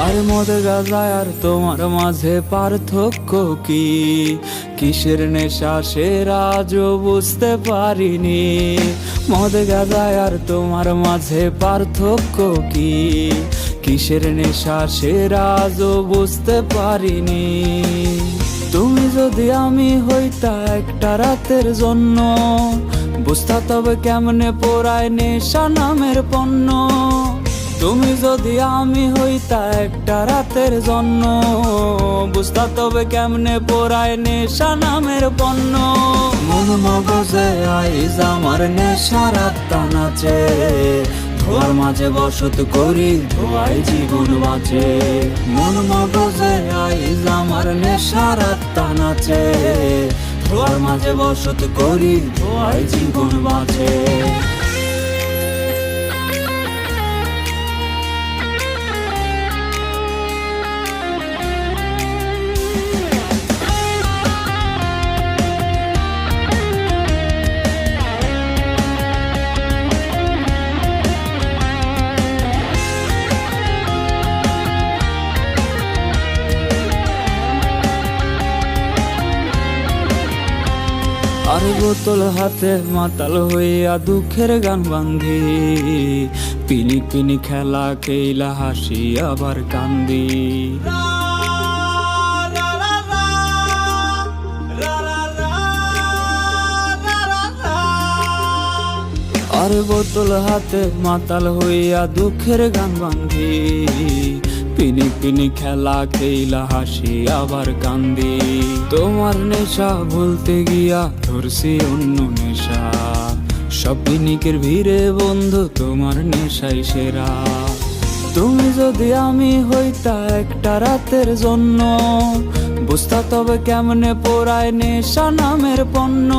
আর মদ গাঁজা আর তোমার মাঝে পার্থক্য কি? কিসের নেশা সেরা আজও বুঝতে পারিনি। মদ গাঁজা আর তোমার মাঝে পার্থক্য কি? কিসের নেশা সেরা আজও বুঝতে পারিনি। তুমি যদি আমি হইতা একটা রাতের জন্য, বুঝতা তবে কেমনে পোড়ায় নেশা নামের পণ্য। তুমি যদি আমি হইতা একটা রাতের জন্য, বুঝতা তবে কেমনে পোড়ায় নেশা নামের পণ্য। মন মগজে আইজ আমার নেশার আত্মা নাচে, ধোয়ার মাঝে বসত করি ধোয়াই জীবন বাঁচে। মন মগজে আইজ আমার নেশার আত্মা নাচে, ধোয়ার মাঝে বসত করি ধোয়াই জীবন বাঁচে। আর বোতল হাতে মাতাল হইয়া দুঃখের গান বান্ধি, পিনি পিনি খেলা কেইলা হাসি আবার কান্দি। আর বোতল হাতে মাতাল হইয়া দুঃখের গান বান্ধি, পিনি পিনি খেলা খেলা হাসি আবার কান্দি। তোমার নেশা ভুলতে গিয়া ধরছি অন্য নেশা, সব পিনিকের ভিড়ে বন্ধু তোমার নেশাই সেরা। তুমি যদি আমি হইতা একটা রাতের জন্য, বুঝতা তবে কেমনে পোড়ায় নেশা নামের পণ্য।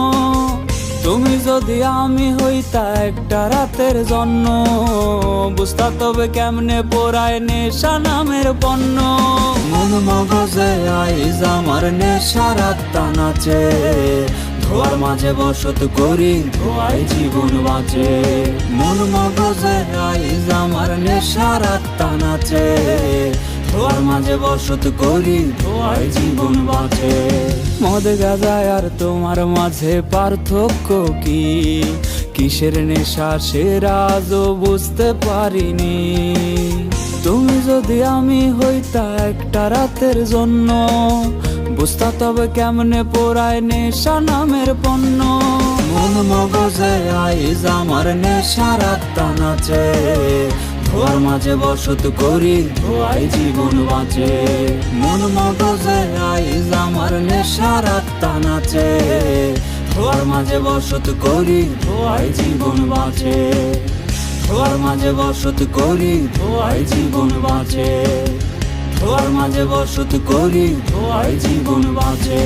তুমি যদি আমি হইতা একটা রাতের জন্য, বুঝতা তবে কেমনে পোড়ায় নেশা নামের পণ্য। মন মগজে আইজ আমার নেশার আত্মা নাচে, ধোয়ার মাঝে বসত করি ধোয়াই জীবন বাঁচে। মন মগজে আইজ আমার নেশার আত্মা নাচে, ধোয়ার মাঝে বসত করি ধোয়াই জীবন বাঁচে। মদ গাঁজা আর তোমার মাঝে পার্থক্য কি? কিসের নেশা সেরা আজও বুঝতে পারিনি। তুমি যদি আমি হইতা একটা রাতের জন্য, বুঝতা তবে কেমনে পোড়ায় নেশা নামের পণ্য। মন মগজে আইজ আমার নেশার আত্মা নাচে, ধোয়ার মাঝে বসত করি ধোয়াই জীবন বাঁচে। মন মগজে আইজ আমার নেশার আত্মা নাচে, ধোয়ার মাঝে বসত করি ধোয়াই জীবন বাঁচে। ধোয়ার মাঝে বসত করি ধোয়াই জীবন বাঁচে। ধোয়ার মাঝে বসত করি ধোয়াই জীবন বাঁচে।